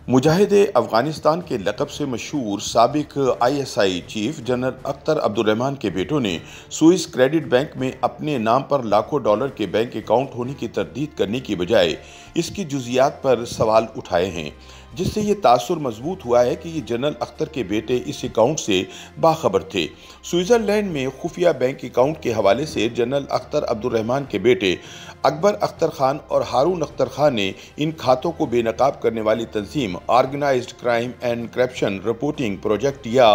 मुजाहिद अफगानिस्तान के लक़ब से मशहूर साबिक ISI chief general Akhtar Abdurrahman के बेटों ने स्विस क्रेडिट बैंक में अपने नाम पर लाखों डॉलर के बैंक अकाउंट होने की तरदीद करने की बजाय इसकी जुज़ियात पर सवाल उठाए हैं, जिससे ये तासुर मजबूत हुआ है कि ये जनरल अख्तर के बेटे इस अकाउंट से बाखबर थे। स्विट्ज़रलैंड में खुफिया बैंक अकाउंट के हवाले से जनरल अख्तर अब्दुर्रहमान के बेटे अकबर अख्तर खान और हारून अख्तर खान ने इन खातों को बेनकाब करने वाली तंजीम organized crime and corruption reporting project या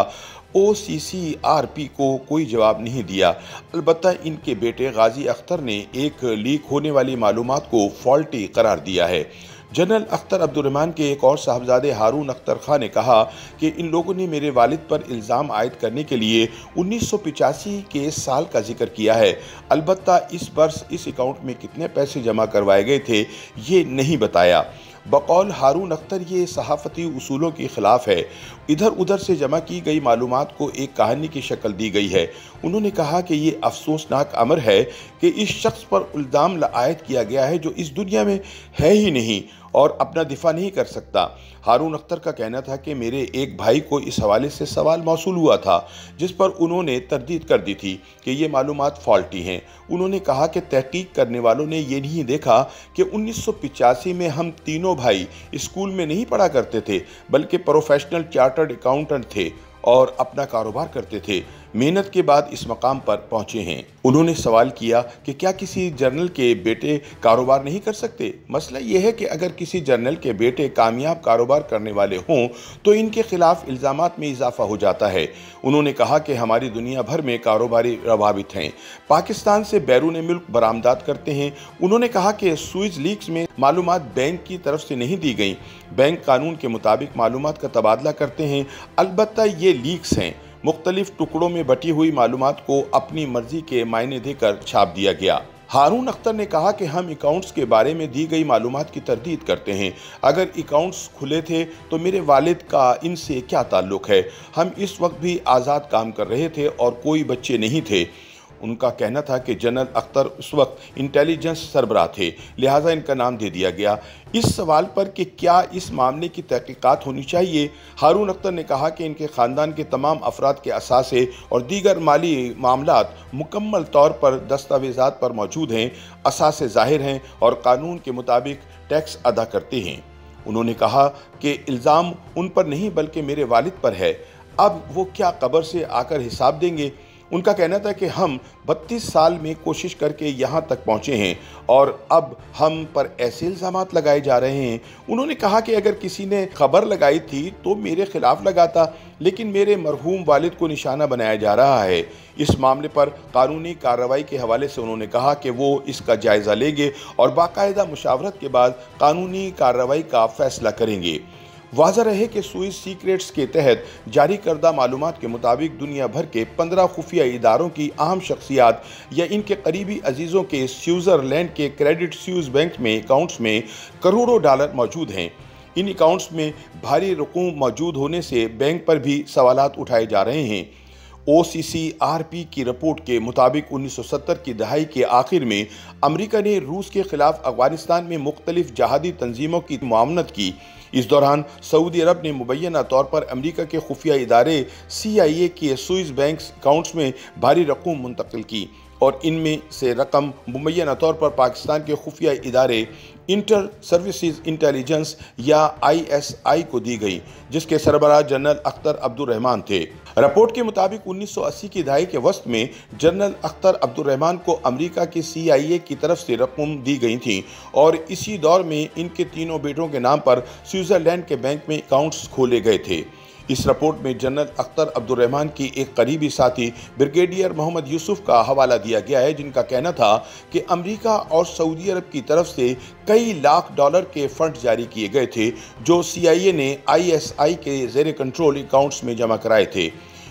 OCCRP को कोई जवाब नहीं दिया। अलबत्ता इनके बेटे गाजी अख्तर ने एक लीक होने वाली मालूमात को फॉल्टी करार दिया है। जनरल अख्तर अब्दुर्रहमान के एक और साहबजादे हारून अख्तर खान ने कहा कि इन लोगों ने मेरे वालिद पर इल्ज़ाम आयद करने के लिए 1985 के साल का जिक्र किया है। अलबत्ता इस वर्ष इस अकाउंट में कितने पैसे जमा करवाए गए थे ये नहीं बताया। बकौल हारून अख्तर ये सहाफ़ती उसूलों के ख़िलाफ़ है। इधर उधर से जमा की गई मालूमात को एक कहानी की शक्ल दी गई है। उन्होंने कहा कि ये अफसोसनाक अमर है कि इस शख्स पर इल्ज़ाम आयद किया गया है जो इस दुनिया में है ही नहीं और अपना दिफा नहीं कर सकता। हारून अख्तर का कहना था कि मेरे एक भाई को इस हवाले से सवाल मौसूल हुआ था, जिस पर उन्होंने तरदीद कर दी थी कि ये मालूमात फॉल्टी हैं। उन्होंने कहा कि तहकीक करने वालों ने ये नहीं देखा कि 1985 में हम तीनों भाई स्कूल में नहीं पढ़ा करते थे, बल्कि प्रोफेशनल चार्टर्ड अकाउंटेंट थे और अपना कारोबार करते थे। मेहनत के बाद इस मकाम पर पहुंचे हैं। उन्होंने सवाल किया कि क्या किसी जर्नल के बेटे कारोबार नहीं कर सकते? मसला यह है कि अगर किसी जर्नल के बेटे कामयाब कारोबार करने वाले हों तो इनके खिलाफ इल्ज़ामात में इजाफा हो जाता है। उन्होंने कहा कि हमारी दुनिया भर में कारोबारी रवाबित हैं, पाकिस्तान से बैरून मुल्क बरामदात करते हैं। उन्होंने कहा कि स्विस लीक्स में मालूमात बैंक की तरफ से नहीं दी गई। बैंक कानून के मुताबिक मालूमात का तबादला करते हैं। अलबत्ता ये लीक्स हैं। मुख्तलिफ टुकड़ों में बटी हुई मालूमात को अपनी मर्जी के मायने देकर छाप दिया गया। हारून अख्तर ने कहा कि हम अकाउंट्स के बारे में दी गई मालूमात की तरदीद करते हैं। अगर अकाउंट्स खुले थे तो मेरे वालिद का इनसे क्या ताल्लुक है? हम इस वक्त भी आज़ाद काम कर रहे थे और कोई बच्चे नहीं थे। उनका कहना था कि जनरल अख्तर उस वक्त इंटेलिजेंस सरबराह थे, लिहाजा इनका नाम दे दिया गया। इस सवाल पर कि क्या इस मामले की तहकीकात होनी चाहिए, हारून अख्तर ने कहा कि इनके ख़ानदान के तमाम अफराद के असासे और दीगर माली मामलात मुकम्मल तौर पर दस्तावेज़ात पर मौजूद हैं, असासे ज़ाहिर हैं और कानून के मुताबिक टैक्स अदा करते हैं। उन्होंने कहा कि इल्ज़ाम उन पर नहीं बल्कि मेरे वालिद पर है। अब वो क्या कब्र से आकर हिसाब देंगे? उनका कहना था कि हम 32 साल में कोशिश करके यहाँ तक पहुँचे हैं और अब हम पर ऐसे इल्ज़ामात लगाए जा रहे हैं। उन्होंने कहा कि अगर किसी ने खबर लगाई थी तो मेरे खिलाफ लगाता, लेकिन मेरे मरहूम वालिद को निशाना बनाया जा रहा है। इस मामले पर कानूनी कार्रवाई के हवाले से उन्होंने कहा कि वो इसका जायज़ा लेंगे और बाकायदा मुशावरत के बाद कानूनी कार्रवाई का फैसला करेंगे। वाज़ह रहे कि स्विस सीक्रेट्स के तहत जारी करदा मालूमात के मुताबिक दुनिया भर के 15 खुफिया इदारों की अहम शख्सियात या इनके करीबी अजीज़ों के स्विट्ज़रलैंड के क्रेडिट स्विस बैंक में अकाउंट्स में करोड़ों डॉलर मौजूद हैं। इन अकाउंट्स में भारी रकूम मौजूद होने से बैंक पर भी सवालात उठाए जा रहे हैं। OCCRP की रिपोर्ट के मुताबिक 1970 की दहाई के आखिर में अमेरिका ने रूस के खिलाफ अफगानिस्तान में मुख्तलिफ जहादी तंजीमों की मुआवनत की। इस दौरान सऊदी अरब ने मुबैना तौर पर अमेरिका के खुफिया इदारे CIA के स्विस बैंक अकाउंट्स में भारी रकूम मुंतकिल की और इनमें से रकम मुबैना तौर पर पाकिस्तान के खुफिया इदारे इंटर सर्विसेज इंटेलिजेंस या ISI को दी गई, जिसके सरबराह जनरल अख्तर अब्दुर्रहमान थे। रिपोर्ट के मुताबिक 1980 की दहाई के वस्त में जनरल अख्तर अब्दुर्रहमान को अमेरिका की CIA की तरफ से रकम दी गई थी और इसी दौर में इनके तीनों बेटों के नाम पर स्विट्ज़रलैंड के बैंक में अकाउंट्स खोले गए थे। इस रिपोर्ट में जनरल अख्तर अब्दुर्रहमान की एक करीबी साथी ब्रिगेडियर मोहम्मद यूसुफ का हवाला दिया गया है, जिनका कहना था कि अमेरिका और सऊदी अरब की तरफ से कई लाख डॉलर के फंड जारी किए गए थे जो CIA ने ISI के ज़ेर कंट्रोल अकाउंट्स में जमा कराए थे।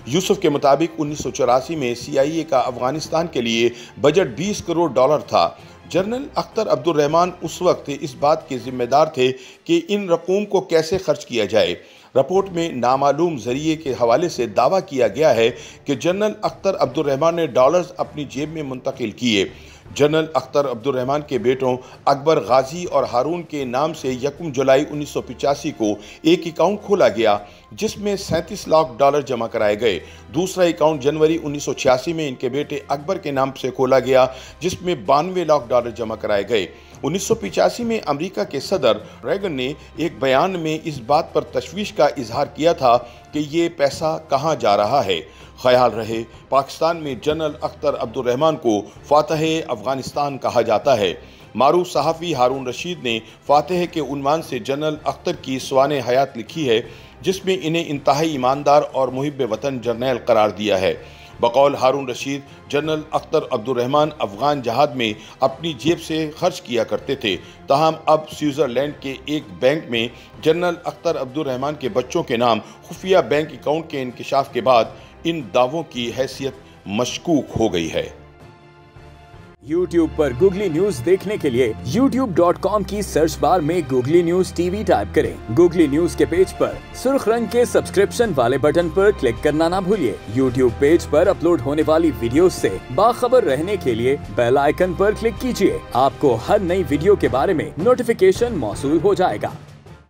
यूसुफ के मुताबिक 1984 में CIA का अफगानिस्तान के लिए बजट 20 करोड़ डॉलर था। जनरल अख्तर अब्दुर्रहमान उस वक्त इस बात के जिम्मेदार थे कि इन रकूम को कैसे खर्च किया जाए। रिपोर्ट में नामालूम जरिए के हवाले से दावा किया गया है कि जनरल अख्तर अब्दुर्रहमान ने डॉलर्स अपनी जेब में मुंतकिल किए। जनरल अख्तर अब्दुर्रहमान के बेटों अकबर गाजी और हारून के नाम से 1 जुलाई 1985 को एक अकाउंट खोला गया जिसमें $37 लाख जमा कराए गए। दूसरा अकाउंट जनवरी 1986 में इनके बेटे अकबर के नाम से खोला गया जिसमें $92 लाख जमा कराए गए। 1985 में अमेरिका के सदर रेगन ने एक बयान में इस बात पर तशवीश का इजहार किया था कि ये पैसा कहाँ जा रहा है। ख्याल रहे पाकिस्तान में जनरल अख्तर अब्दुर्रहमान को फातह अफगानिस्तान कहा जाता है। मारूफ सहाफ़ी हारून रशीद ने फातह के उन्वान से जनरल अख्तर की सवाने हयात लिखी है जिसमें इन्हें इंतहाई ईमानदार और मुहिब वतन जर्नैल करार दिया है। बकौल हारून रशीद, जनरल अख्तर अब्दुर्रहमान अफगान जहाद में अपनी जेब से खर्च किया करते थे। ताहम अब स्विट्ज़रलैंड के एक बैंक में जनरल अख्तर अब्दुर्रहमान के बच्चों के नाम खुफिया बैंक अकाउंट के इंकशाफ के बाद इन दावों की हैसियत मशकूक हो गई है। YouTube पर गूगली न्यूज देखने के लिए youtube.com की सर्च बार में गूगली न्यूज टीवी टाइप करें। गूगली न्यूज के पेज पर सुर्ख रंग के सब्सक्रिप्शन वाले बटन पर क्लिक करना ना भूलिए। YouTube पेज पर अपलोड होने वाली वीडियोस से बाखबर रहने के लिए बेल आइकन पर क्लिक कीजिए। आपको हर नई वीडियो के बारे में नोटिफिकेशन मौसूल हो जाएगा।